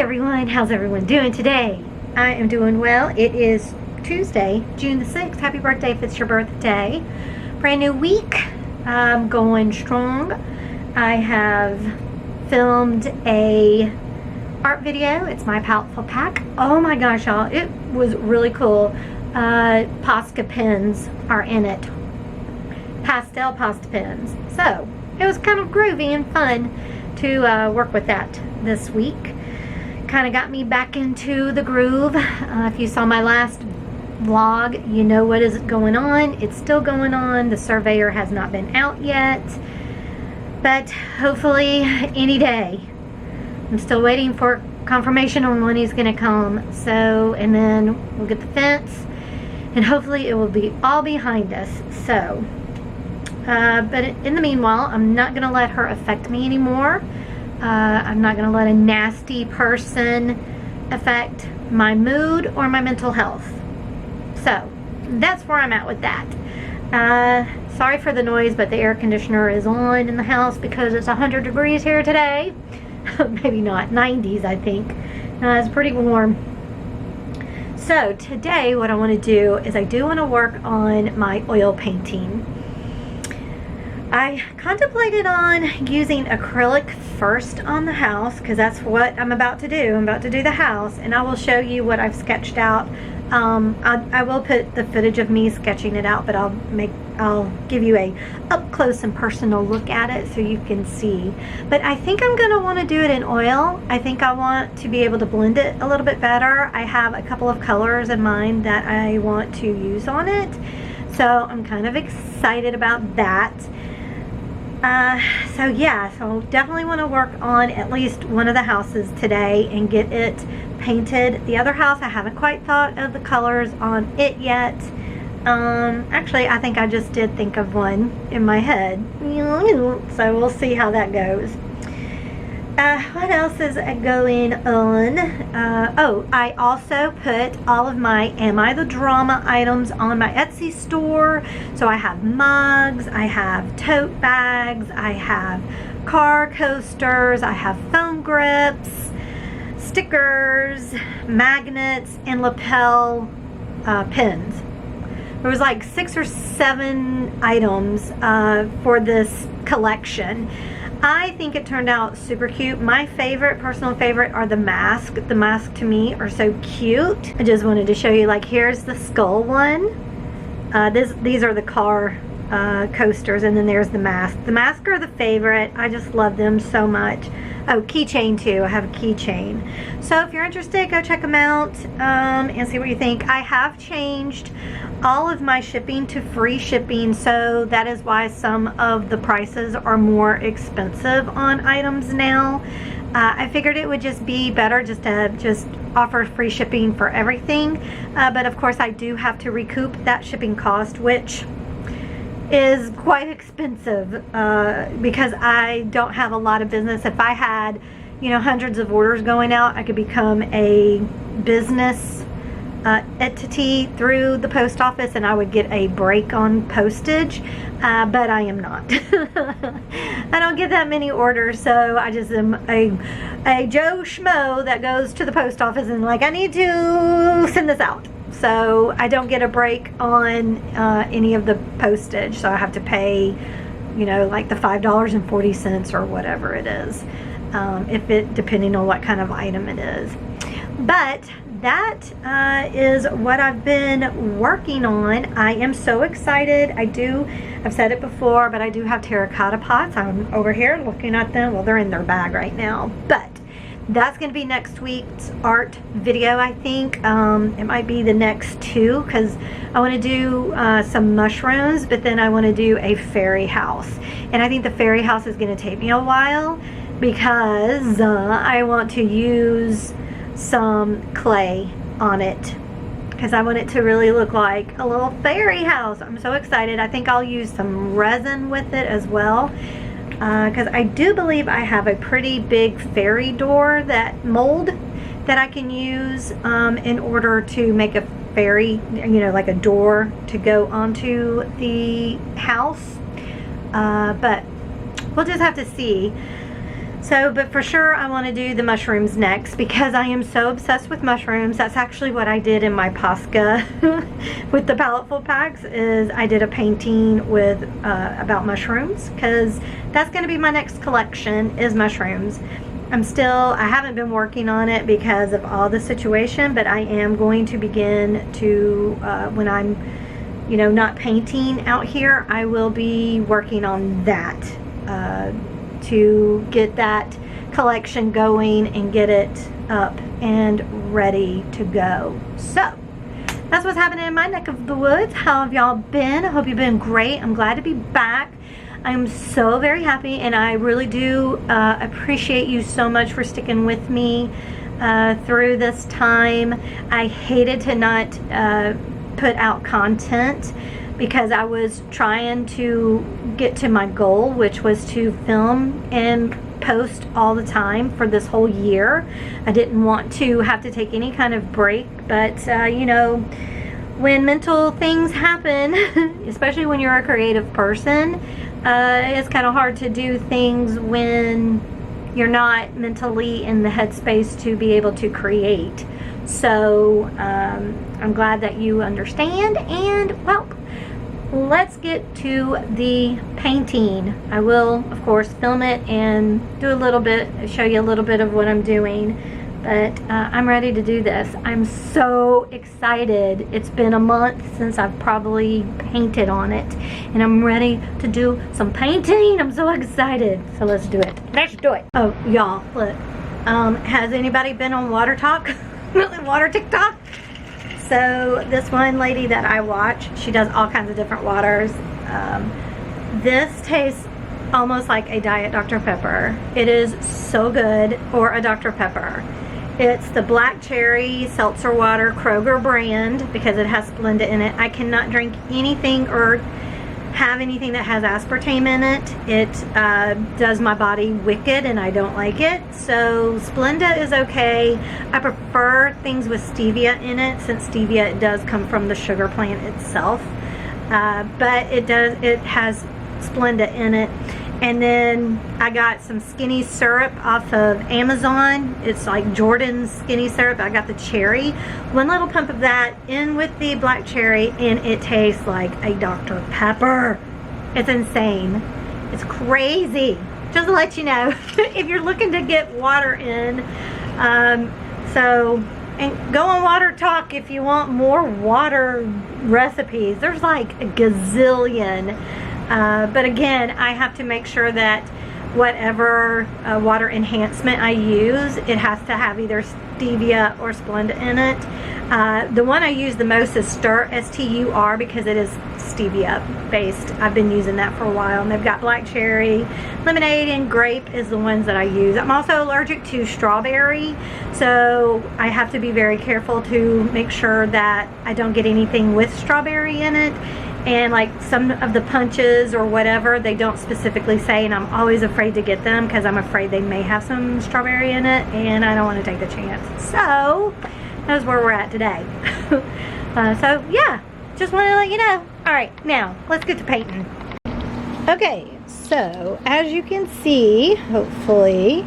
Hey everyone, how's everyone doing today? I am doing well. It is Tuesday, June the 6th. Happy birthday if it's your birthday. Brand new week. I'm going strong. I have filmed a art video. It's my Palpful Pack. Oh my gosh, y'all. It was really cool. Posca pens are in it. Pastel Posca pens. So, it was kind of groovy and fun to work with that this week. Kind of got me back into the groove. If you saw my last vlog, you know what is going on. It's still going on. The surveyor has not been out yet, but hopefully any day. I'm still waiting for confirmation on when he's gonna come. So, and then we'll get the fence and hopefully it will be all behind us. So, but in the meanwhile, I'm not gonna let her affect me anymore. I'm not going to let a nasty person affect my mood or my mental health. So, that's where I'm at with that. Sorry for the noise, but the air conditioner is on in the house because it's 100 degrees here today. Maybe not, 90s I think. It's pretty warm. So, today what I want to do is I do want to work on my oil painting. I contemplated on using acrylic first on the house because that's what I'm about to do. I'm about to do the house, and I will show you what I've sketched out. I will put the footage of me sketching it out, but I'll give you a up close and personal look at it so you can see. But I think I'm gonna want to do it in oil. I think I want to be able to blend it a little bit better. I have a couple of colors in mind that I want to use on it, so I'm kind of excited about that. So definitely want to work on at least one of the houses today and get it painted. The other house, I haven't quite thought of the colors on it yet. Actually, I think I just did think of one in my head. So we'll see how that goes. What else is going on? I also put all of my Am I the Drama items on my Etsy store. So I have mugs, I have tote bags, I have car coasters, I have phone grips, stickers, magnets, and lapel pins. There was like 6 or 7 items for this collection. I think it turned out super cute. My personal favorite are the masks. The masks to me are so cute. I just wanted to show you, like, here's the skull one. These are the car coasters, and then there's the mask. The masks are the favorite. I just love them so much. Oh, keychain too. I have a keychain. So if you're interested, go check them out and see what you think. I have changed all of my shipping to free shipping, so that is why some of the prices are more expensive on items now. I figured it would just be better just to offer free shipping for everything, but of course I do have to recoup that shipping cost, which is quite expensive because I don't have a lot of business. If I had, hundreds of orders going out, I could become a business entity through the post office and I would get a break on postage, but I am not. I don't get that many orders, so I just am a Joe Schmo that goes to the post office and like, I need to send this out. So I don't get a break on any of the postage, so I have to pay, like the $5.40 or whatever it is, depending on what kind of item it is. But that is what I've been working on. I am so excited. I've said it before, but I do have terracotta pots. I'm over here looking at them. Well, they're in their bag right now, but that's going to be next week's art video, I think. It might be the next 2 because I want to do some mushrooms, but then I want to do a fairy house. And I think the fairy house is going to take me a while because I want to use some clay on it because I want it to really look like a little fairy house. I'm so excited. I think I'll use some resin with it as well because I do believe I have a pretty big fairy door mold that I can use in order to make a fairy, like a door to go onto the house, but we'll just have to see. So, but for sure I want to do the mushrooms next because I am so obsessed with mushrooms. That's actually what I did in my Posca with the Palettefull packs, is I did a painting with about mushrooms, because that's going to be my next collection, is mushrooms. I haven't been working on it because of all the situation, but I am going to begin to, when I'm, not painting out here, I will be working on that to get that collection going and get it up and ready to go. So that's what's happening in my neck of the woods. How have y'all been? I hope you've been great. I'm glad to be back. I'm so very happy, and I really do appreciate you so much for sticking with me through this time. I hated to not put out content because I was trying to get to my goal, which was to film and post all the time for this whole year. I didn't want to have to take any kind of break, but when mental things happen, especially when you're a creative person, it's kind of hard to do things when you're not mentally in the headspace to be able to create. So I'm glad that you understand, and well, let's get to the painting. I will, of course, film it and do a little bit, show you a little bit of what I'm doing, but I'm ready to do this. I'm so excited. It's been a month since I've probably painted on it, and I'm ready to do some painting. I'm so excited. So let's do it. Let's do it. Oh, y'all, look. Has anybody been on Water Talk? Water TikTok? So this one lady that I watch, she does all kinds of different waters. This tastes almost like a Diet Dr. Pepper. It is so good, or a Dr. Pepper. It's the Black Cherry Seltzer Water Kroger brand because it has Splenda in it. I cannot drink anything or have anything that has aspartame in it. It does my body wicked, and I don't like it. So Splenda is okay. I prefer things with stevia in it, since stevia does come from the sugar plant itself. But it has Splenda in it. And then I got some skinny syrup off of Amazon. It's like Jordan's skinny syrup. I got the cherry. One little pump of that in with the black cherry, and it tastes like a Dr. Pepper. It's insane. It's crazy. Just to let you know, if you're looking to get water in. And go on Water Talk if you want more water recipes. There's like a gazillion. But again, I have to make sure that whatever water enhancement I use, it has to have either stevia or Splenda in it. The one I use the most is Stur, S-T-U-R, because it is stevia based. I've been using that for a while, and they've got black cherry, lemonade, and grape is the ones that I use. I'm also allergic to strawberry, so I have to be very careful to make sure that I don't get anything with strawberry in it. And like some of the punches or whatever, they don't specifically say, and I'm always afraid to get them because I'm afraid they may have some strawberry in it, and I don't want to take the chance. So that's where we're at today. So yeah, just want to let you know. All right, now let's get to painting. Okay, so as you can see, hopefully,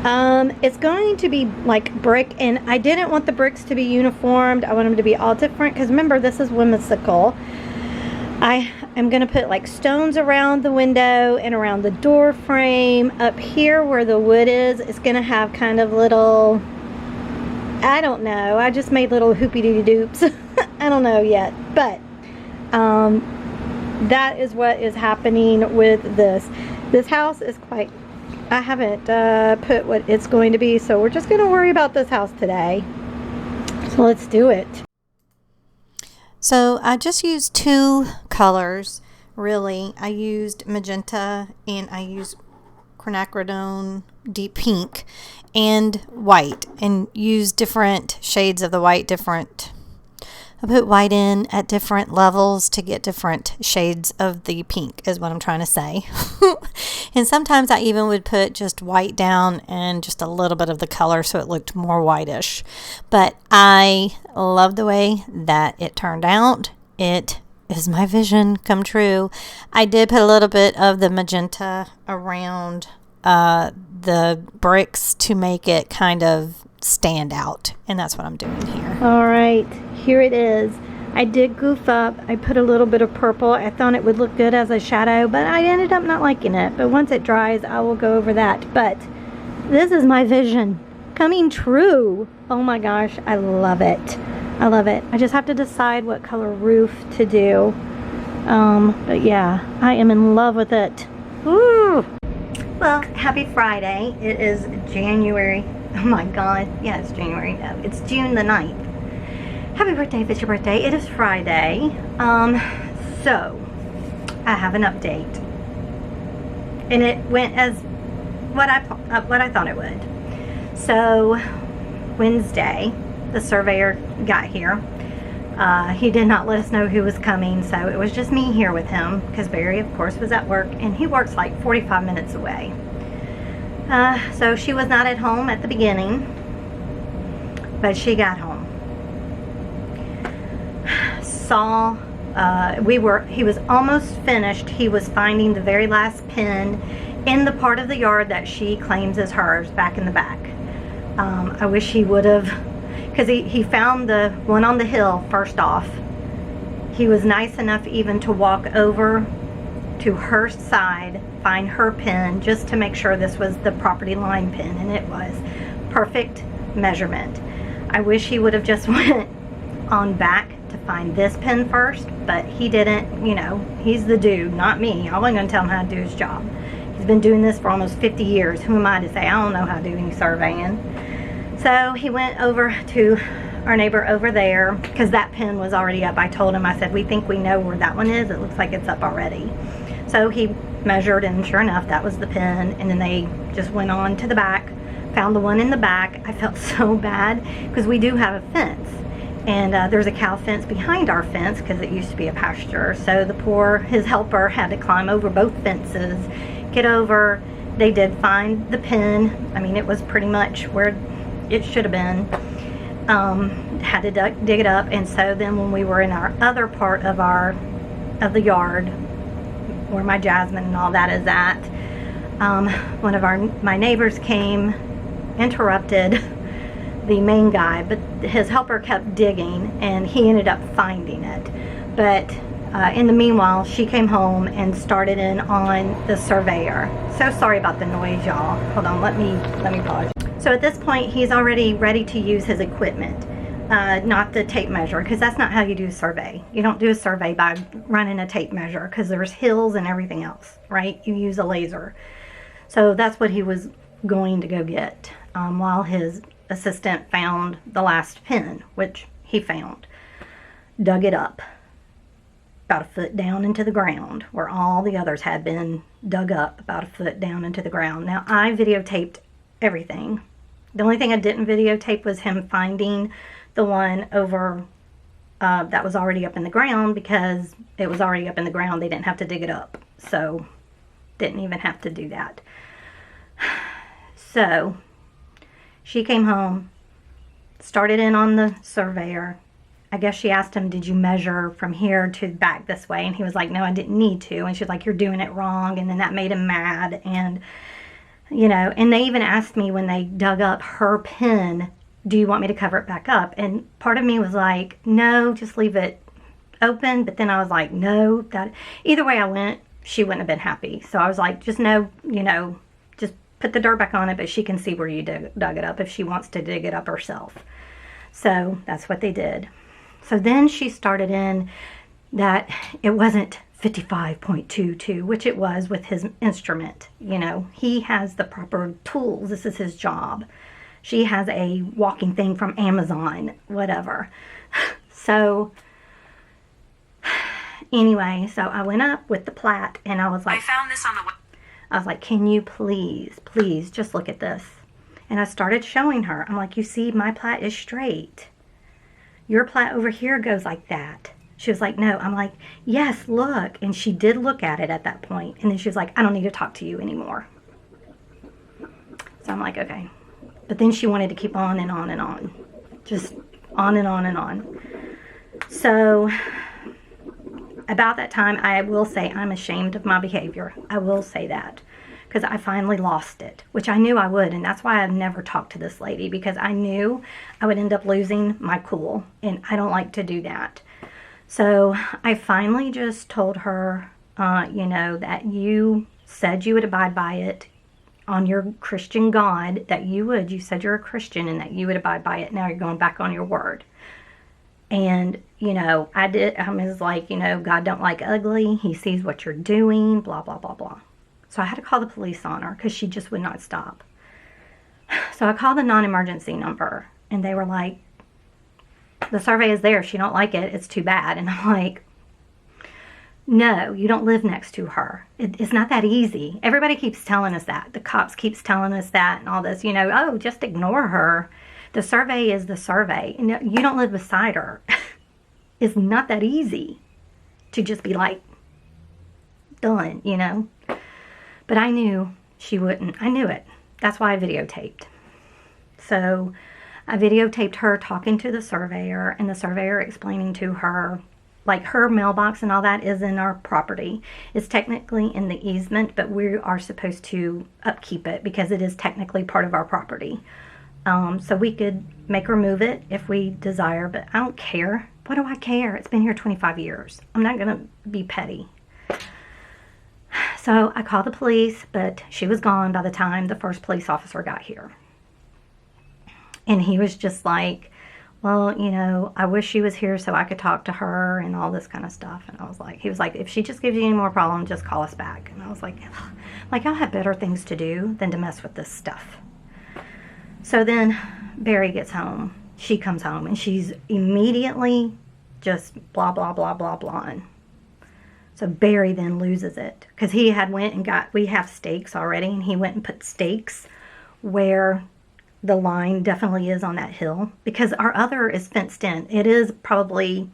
it's going to be like brick, and I didn't want the bricks to be uniformed. I want them to be all different because remember, this is whimsical. I am going to put like stones around the window and around the door frame. Up here where the wood is, it's going to have kind of little, I don't know, I just made little hoopy-doo-doops. I don't know yet, but that is what is happening with this. This house is quite, I haven't put what it's going to be, so we're just going to worry about this house today. So let's do it. So I just used two colors, really. I used magenta, and I used quinacridone deep pink and white, and used different shades of the white, I put white in at different levels to get different shades of the pink is what I'm trying to say. And sometimes I even would put just white down and just a little bit of the color so it looked more whitish. But I love the way that it turned out. It is my vision come true. I did put a little bit of the magenta around the bricks to make it kind of stand out. And that's what I'm doing here. All right, here it is. I did goof up. I put a little bit of purple. I thought it would look good as a shadow, but I ended up not liking it. But once it dries, I will go over that. But this is my vision coming true. Oh my gosh, I love it. I love it. I just have to decide what color roof to do. But yeah, I am in love with it. Woo! Well, happy Friday. It is January. Oh my God. Yeah, it's January. No, it's June the 9th. Happy birthday if it's your birthday. It is Friday. So I have an update. And it went as what I thought it would. So Wednesday, the surveyor got here. He did not let us know who was coming, so it was just me here with him because Barry, of course, was at work, and he works like 45 minutes away. So she was not at home at the beginning, but she got home. He was almost finished. He was finding the very last pin in the part of the yard that she claims is hers back in the back. I wish he would have, because he found the one on the hill first off. He was nice enough even to walk over to her side, find her pin, just to make sure this was the property line pin, and it was perfect measurement. I wish he would have just went on back to find this pin first, but he didn't. You know, he's the dude, not me. I wasn't going to tell him how to do his job. He's been doing this for almost 50 years. Who am I to say I don't know how to do any surveying? So he went over to our neighbor over there because that pin was already up. I told him, I said, we think we know where that one is. It looks like it's up already. So he measured, and sure enough, that was the pin. And then they just went on to the back, found the one in the back. I felt so bad because we do have a fence. And there's a cow fence behind our fence because it used to be a pasture. So his helper had to climb over both fences, get over. They did find the pin. I mean, it was pretty much where it should have been. Had to dig it up. And so then when we were in our other part of the yard, where my jasmine and all that is at, one of my neighbors came, interrupted the main guy, but his helper kept digging and he ended up finding it. But in the meanwhile, she came home and started in on the surveyor. So sorry about the noise, y'all. Hold on, let me pause. So at this point, he's already ready to use his equipment, not the tape measure, because that's not how you do a survey. You don't do a survey by running a tape measure because there's hills and everything else, right? You use a laser. So that's what he was going to go get while his assistant found the last pin, which he found, dug it up about a foot down into the ground where all the others had been dug up about a foot down into the ground. Now, I videotaped everything. The only thing I didn't videotape was him finding the one over that was already up in the ground, because it was already up in the ground. They didn't have to dig it up, so didn't even have to do that. So she came home, started in on the surveyor. I guess she asked him, did you measure from here to back this way? And he was like, no, I didn't need to. And she was like, you're doing it wrong. And then that made him mad. And, you know, and they even asked me when they dug up her pin, do you want me to cover it back up? And part of me was like, no, just leave it open. But then I was like, no, that either way I went, she wouldn't have been happy. So I was like, just no, you know, just put the dirt back on it, but she can see where you dug it up if she wants to dig it up herself. So that's what they did. So then she started in that it wasn't 55.22, which it was with his instrument. You know, he has the proper tools. This is his job. She has a walking thing from Amazon, whatever. So anyway, so I went up with the plat and I was like, I found this on the web. I was like, can you please just look at this? And I started showing her. I'm like, you see, my plat is straight. Your plat over here goes like that. She was like, no. I'm like, yes, look. And she did look at it at that point. And then she was like, I don't need to talk to you anymore. So I'm like, okay. But then she wanted to keep on and on and on. Just on and on and on. So about that time, I will say I'm ashamed of my behavior. I will say that. because I finally lost it, which I knew I would. And that's why I've never talked to this lady, because I knew I would end up losing my cool. And I don't like to do that. So I finally just told her, you know, that you said you would abide by it on your Christian God, that you would. You said you're a Christian and that you would abide by it. Now you're going back on your word. And, you know, I was like, you know, God don't like ugly. He sees what you're doing, blah, blah, blah, blah. So I had to call the police on her because she just would not stop. So I called the non-emergency number, and they were like, the survey is there. If she don't like it, it's too bad. And I'm like, no, you don't live next to her. It's not that easy. Everybody keeps telling us that. The cops keeps telling us that and all this, you know, oh, just ignore her. The survey is the survey. You don't live beside her. It's not that easy to just be like, done, you know. But I knew she wouldn't. I knew it. That's why I videotaped. So I videotaped her talking to the surveyor, and the surveyor explaining to her, like, her mailbox and all that is in our property. It's technically in the easement, but we are supposed to upkeep it because it is technically part of our property. So we could make her move it if we desire, but I don't care. What do I care? It's been here 25 years. I'm not going to be petty. So I called the police, but she was gone by the time the first police officer got here. And he was just like, well, you know, I wish she was here so I could talk to her and all this kind of stuff. And I was like, he was like, if she just gives you any more problems, just call us back. And I was like, I'll have better things to do than to mess with this stuff. So then Barry gets home. She comes home and she's immediately just blah, blah, blah, blah, blah. So Barry then loses it because he had went and we have stakes already, and he went and put stakes where the line definitely is on that hill, because our other is fenced in. It is probably,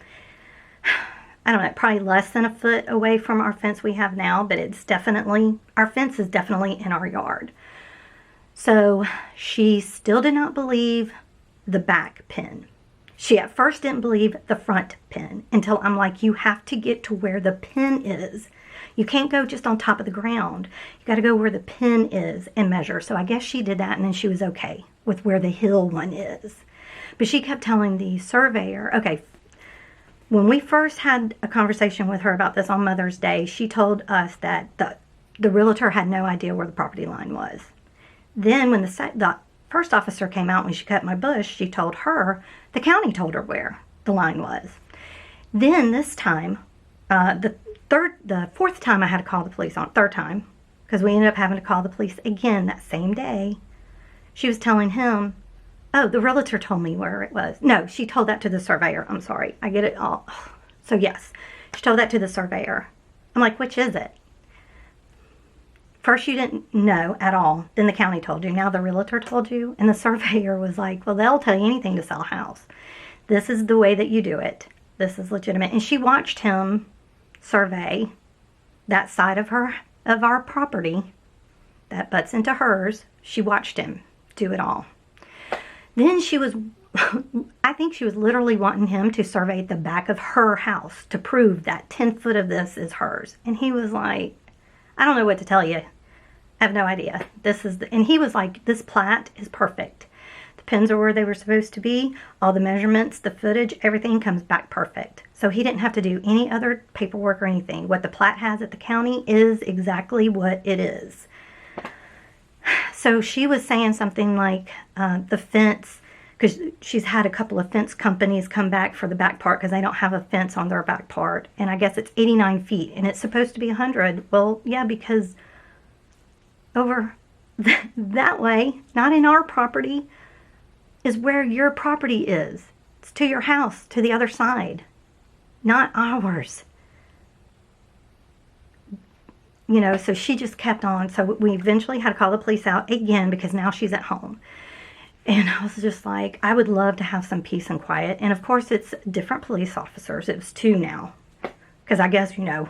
I don't know, probably less than a foot away from our fence we have now, but it's definitely, our fence is definitely in our yard. So she still did not believe the back pin. She at first didn't believe the front pin until I'm like, you have to get to where the pin is. You can't go just on top of the ground. You got to go where the pin is and measure. So I guess she did that, and then she was okay with where the hill one is. But she kept telling the surveyor, okay, when we first had a conversation with her about this on Mother's Day, she told us that the realtor had no idea where the property line was. Then when the first officer came out when she cut my bush, she told her the county told her where the line was. Then this time, the fourth time I had to call the police on, third time, because we ended up having to call the police again that same day. She was telling him, oh, the realtor told me where it was. No, she told that to the surveyor. I'm sorry. I get it all. So yes, she told that to the surveyor. I'm like, which is it? First you didn't know at all. Then the county told you. Now the realtor told you. And the surveyor was like, well, they'll tell you anything to sell a house. This is the way that you do it. This is legitimate. And she watched him survey that side of our property that butts into hers. She watched him do it all. Then she was, I think she was literally wanting him to survey the back of her house to prove that 10 foot of this is hers. And he was like, I don't know what to tell you. I have no idea. And he was like, this plat is perfect. The pins are where they were supposed to be. All the measurements, the footage, everything comes back perfect. So he didn't have to do any other paperwork or anything. What the plat has at the county is exactly what it is. So she was saying something like the fence, because she's had a couple of fence companies come back for the back part because they don't have a fence on their back part. And I guess it's 89 feet and it's supposed to be 100. Well, yeah, because over that way, not in our property, is where your property is. It's to your house, to the other side, not ours. You know, so she just kept on. So we eventually had to call the police out again because now she's at home. And I was just like, I would love to have some peace and quiet. And of course, it's different police officers. It was 2 now. Because I guess, you know,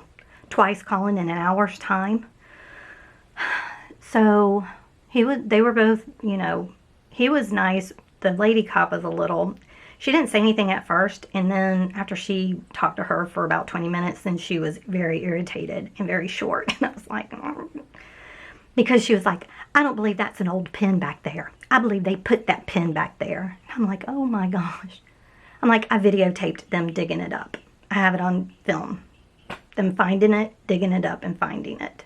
twice calling in an hour's time. So they were both, you know, he was nice. The lady cop was a little, she didn't say anything at first. And then after she talked to her for about 20 minutes, then she was very irritated and very short. And I was like, oh. because she was like, I don't believe that's an old pin back there. I believe they put that pin back there. I'm like, oh my gosh. I'm like, I videotaped them digging it up. I have it on film. Them finding it, digging it up, and finding it.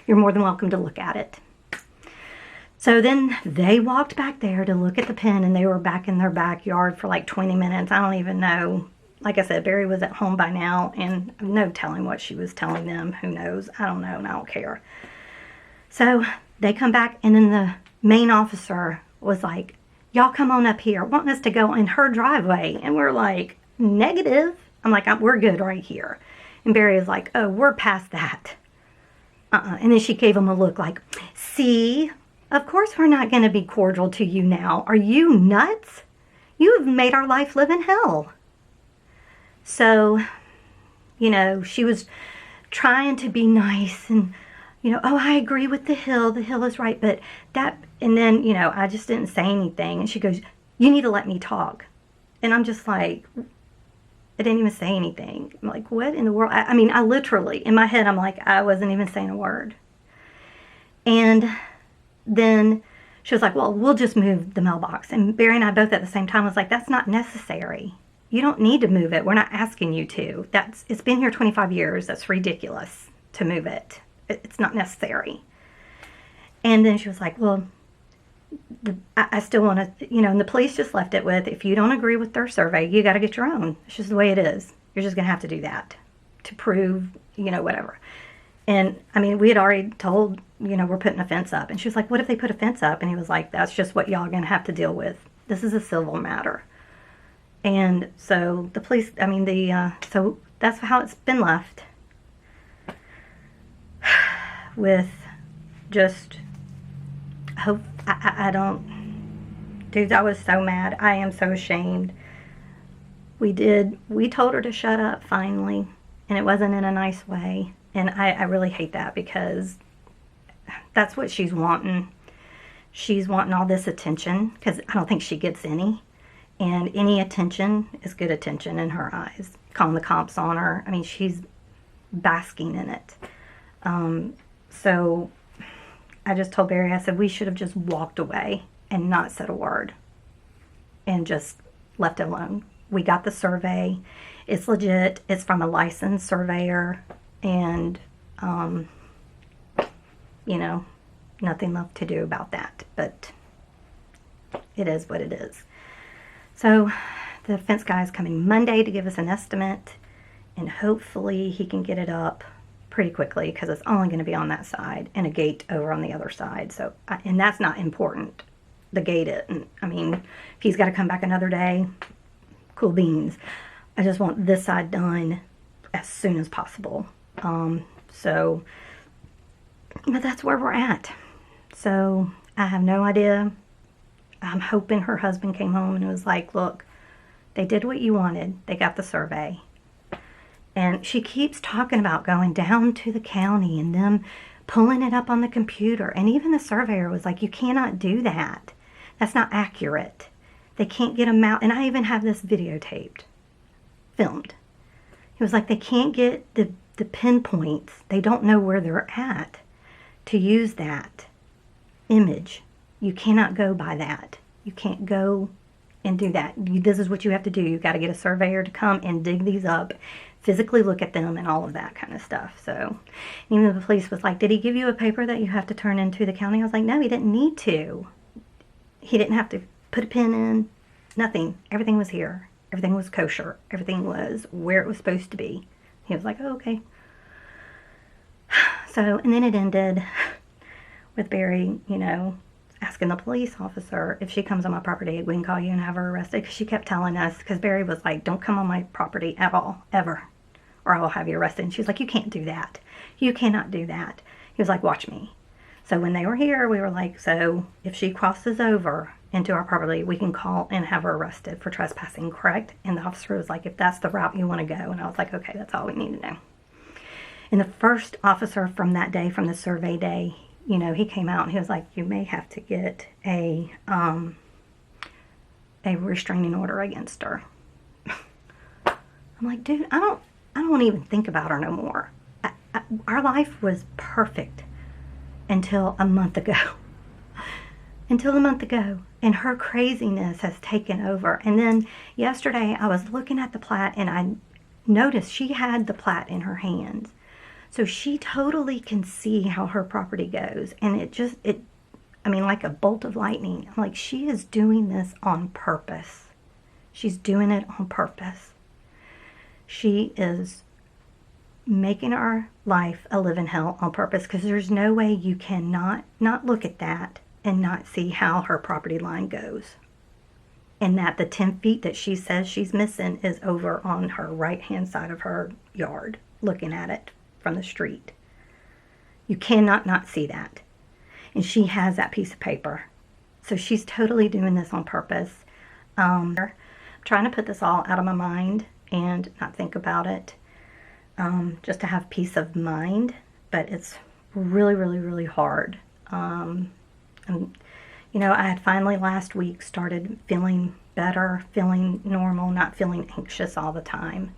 You're more than welcome to look at it. So then they walked back there to look at the pin, and they were back in their backyard for like 20 minutes. I don't even know. Like I said, Barry was at home by now, and no telling what she was telling them. Who knows? I don't know, and I don't care. So they come back, and then the main officer was like, y'all come on up here, wanting us to go in her driveway. And we're like, negative. I'm like, we're good right here. And Barry was like, oh, we're past that. And then she gave him a look like, see, of course we're not going to be cordial to you now. Are you nuts? You have made our life live in hell. So, you know, she was trying to be nice and, you know, oh, I agree with the hill. The hill is right. But that, and then, you know, I just didn't say anything. And she goes, you need to let me talk. And I'm just like, I didn't even say anything. I'm like, what in the world? I mean, I literally, in my head, I'm like, I wasn't even saying a word. And then she was like, well, we'll just move the mailbox. And Barry and I both at the same time was like, that's not necessary. You don't need to move it. We're not asking you to. It's been here 25 years. That's ridiculous to move it. It's not necessary. And then she was like, well, I still want to, you know, and the police just left it with, if you don't agree with their survey, you got to get your own. It's just the way it is. You're just going to have to do that to prove, you know, whatever. And, I mean, we had already told, you know, we're putting a fence up. And she was like, what if they put a fence up? And he was like, that's just what y'all going to have to deal with. This is a civil matter. And so the police, I mean, so that's how it's been left. With just hope. I don't, dude, I was so mad. I am so ashamed. We told her to shut up finally, and it wasn't in a nice way. And I really hate that, because that's what she's wanting. She's wanting all this attention, because I don't think she gets any. And any attention is good attention in her eyes. Calling the cops on her. I mean, she's basking in it. So I just told Barry, I said, we should have just walked away and not said a word and just left it alone. We got the survey. It's legit. It's from a licensed surveyor. And, you know, nothing left to do about that. But it is what it is. So the fence guy is coming Monday to give us an estimate. And hopefully he can get it up pretty quickly, because it's only going to be on that side and a gate over on the other side. So, and that's not important. The gate isn't. I mean, if he's got to come back another day, cool beans. I just want this side done as soon as possible. So, but that's where we're at. So I have no idea. I'm hoping her husband came home and was like, look, they did what you wanted. They got the survey. And she keeps talking about going down to the county and them pulling it up on the computer. And even the surveyor was like, you cannot do that. That's not accurate. They can't get them out. And I even have this videotaped, filmed. He was like, they can't get the pinpoints. They don't know where they're at to use that image. You cannot go by that. You can't go and do that. This is what you have to do. You've got to get a surveyor to come and dig these up, physically look at them, and all of that kind of stuff. So even the police was like, did he give you a paper that you have to turn into the county? I was like, no, he didn't need to. He didn't have to put a pin in. Nothing. Everything was here. Everything was kosher. Everything was where it was supposed to be. He was like, oh, okay. So, and then it ended with Barry, you know, asking the police officer, if she comes on my property, we can call you and have her arrested. Because she kept telling us, because Barry was like, don't come on my property at all, ever, or I will have you arrested. And she was like, you can't do that. You cannot do that. He was like, watch me. So when they were here, we were like, so if she crosses over into our property, we can call and have her arrested for trespassing, correct? And the officer was like, if that's the route you want to go. And I was like, okay, that's all we need to know. And the first officer from that day, from the survey day, you know, he came out and he was like, you may have to get a restraining order against her. I'm like, dude, I don't want to even think about her no more. Our life was perfect. until a month ago. And her craziness has taken over. And then yesterday I was looking at the plat and I noticed she had the plat in her hands. So she totally can see how her property goes. And like a bolt of lightning. I'm like, she is doing this on purpose. She's doing it on purpose. She is making our life a living hell on purpose, because there's no way you can not look at that and not see how her property line goes. And that the 10 feet that she says she's missing is over on her right-hand side of her yard, looking at it from the street. You cannot not see that. And she has that piece of paper. So she's totally doing this on purpose. I'm trying to put this all out of my mind and not think about it, just to have peace of mind. But it's really, really, really hard. I had finally last week started feeling better, feeling normal, not feeling anxious all the time.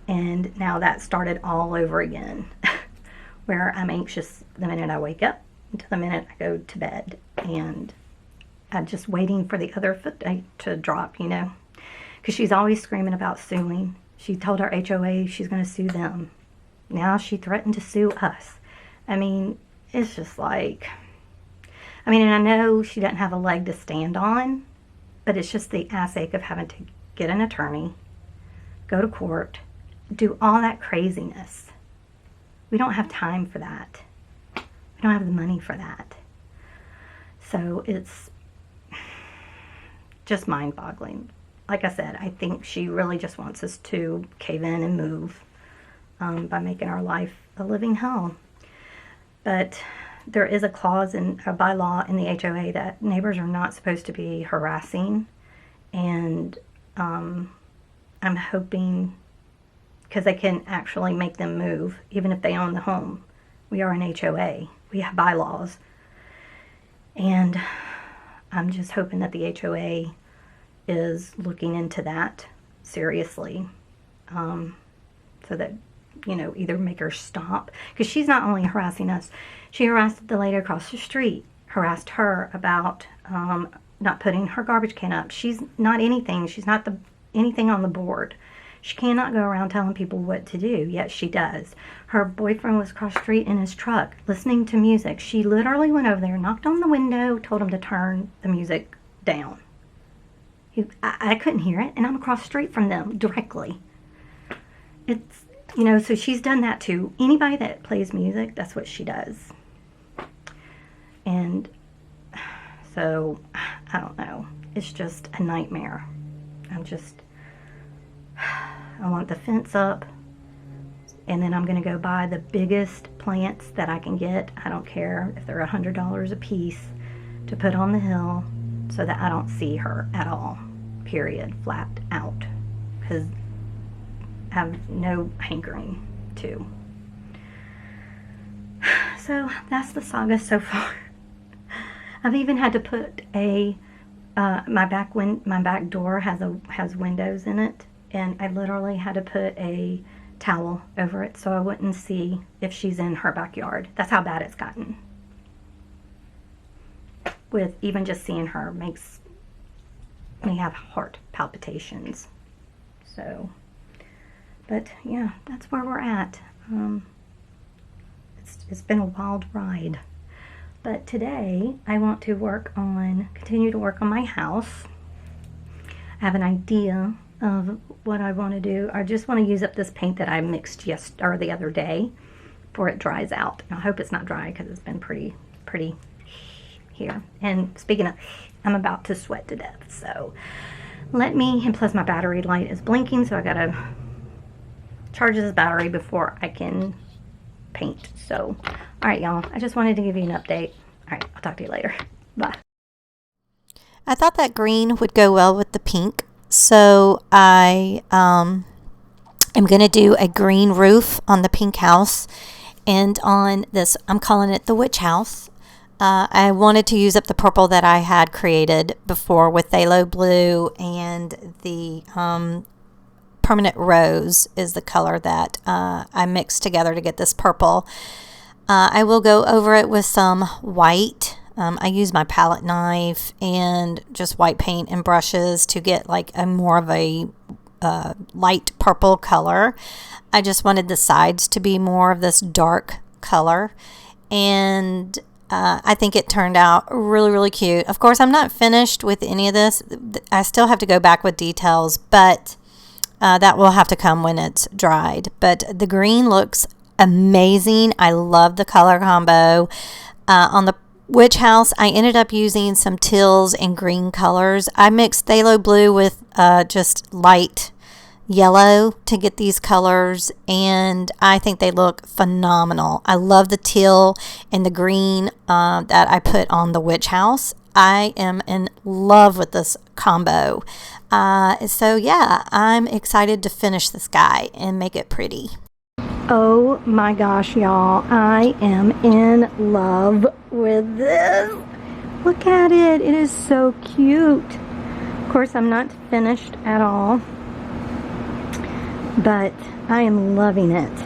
And now that started all over again, where I'm anxious the minute I wake up until the minute I go to bed. And I'm just waiting for the other foot to drop, because she's always screaming about suing. She told our HOA she's going to sue them. Now she threatened to sue us. It's just like... and I know she doesn't have a leg to stand on, but it's just the ass ache of having to get an attorney, go to court, do all that craziness. We don't have time for that. We don't have the money for that. So it's just mind-boggling. Like I said, I think she really just wants us to cave in and move by making our life a living hell. But there is a clause by law in the HOA that neighbors are not supposed to be harassing. And I'm hoping, because they can actually make them move, even if they own the home. We are an HOA. We have bylaws. And I'm just hoping that the HOA is looking into that seriously, so that, either make her stop. Because she's not only harassing us, she harassed the lady across the street, harassed her about not putting her garbage can up. She's not anything. She's not anything on the board. She cannot go around telling people what to do, yet she does. Her boyfriend was across the street in his truck listening to music. She literally went over there, knocked on the window, told him to turn the music down. I couldn't hear it, and I'm across the street from them directly. It's, so she's done that to anybody that plays music. That's what she does. And so, I don't know. It's just a nightmare. I want the fence up, and then I'm going to go buy the biggest plants that I can get. I don't care if they're $100 a piece, to put on the hill so that I don't see her at all, period, flat out, because I have no hankering to. So that's the saga so far. I've even had to put my back door has windows in it, and I literally had to put a towel over it so I wouldn't see if she's in her backyard. That's how bad it's gotten. With even just seeing her makes me have heart palpitations. So, but yeah, that's where we're at. It's been a wild ride. But today I want to continue to work on my house. I have an idea of what I want to do. I just want to use up this paint that I mixed the other day before it dries out. And I hope it's not dry, because it's been pretty here. And speaking of, I'm about to sweat to death. So and plus my battery light is blinking, so I gotta charge this battery before I can paint. So, all right, y'all, I just wanted to give you an update. All right, I'll talk to you later. Bye. I thought that green would go well with the pink, so I am going to do a green roof on the pink house, and on this, I'm calling it the witch house. I wanted to use up the purple that I had created before with phthalo blue, and the permanent rose is the color that I mixed together to get this purple. I will go over it with some white. I use my palette knife and just white paint and brushes to get like a more of a light purple color. I just wanted the sides to be more of this dark color, and I think it turned out really, really cute. Of course, I'm not finished with any of this. I still have to go back with details, but that will have to come when it's dried. But the green looks amazing. I love the color combo. On the witch house, I ended up using some teals and green colors. I mixed phthalo blue with just light yellow to get these colors, and I think they look phenomenal. I love the teal and the green that I put on the witch house. I am in love with this combo. So yeah, I'm excited to finish this guy and make it pretty. Oh my gosh, y'all, I am in love with this. Look at it. It is so cute. Of course, I'm not finished at all, but I am loving it.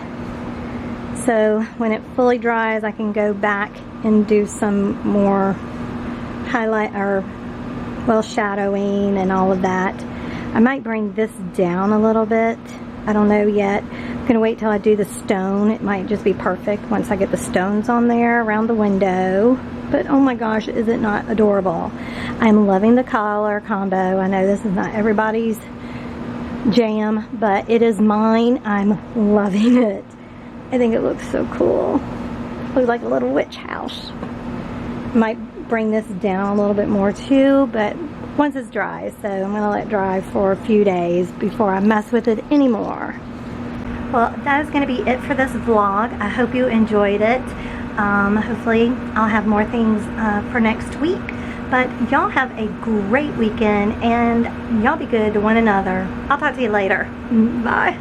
So when it fully dries, I can go back and do some more highlight or, well, shadowing and all of that. I might bring this down a little bit. I don't know yet. I'm gonna wait till I do the stone. It might just be perfect once I get the stones on there around the window. But oh my gosh, is it not adorable? I'm loving the color combo. I know this is not everybody's jam, but it is mine. I'm loving it. I think it looks so cool. Looks like a little witch house. Might bring this down a little bit more too, but once it's dry, so I'm gonna let it dry for a few days before I mess with it anymore. Well, that is gonna be it for this vlog. I hope you enjoyed it. Hopefully I'll have more things for next week, but y'all have a great weekend, and y'all be good to one another. I'll talk to you later. Bye.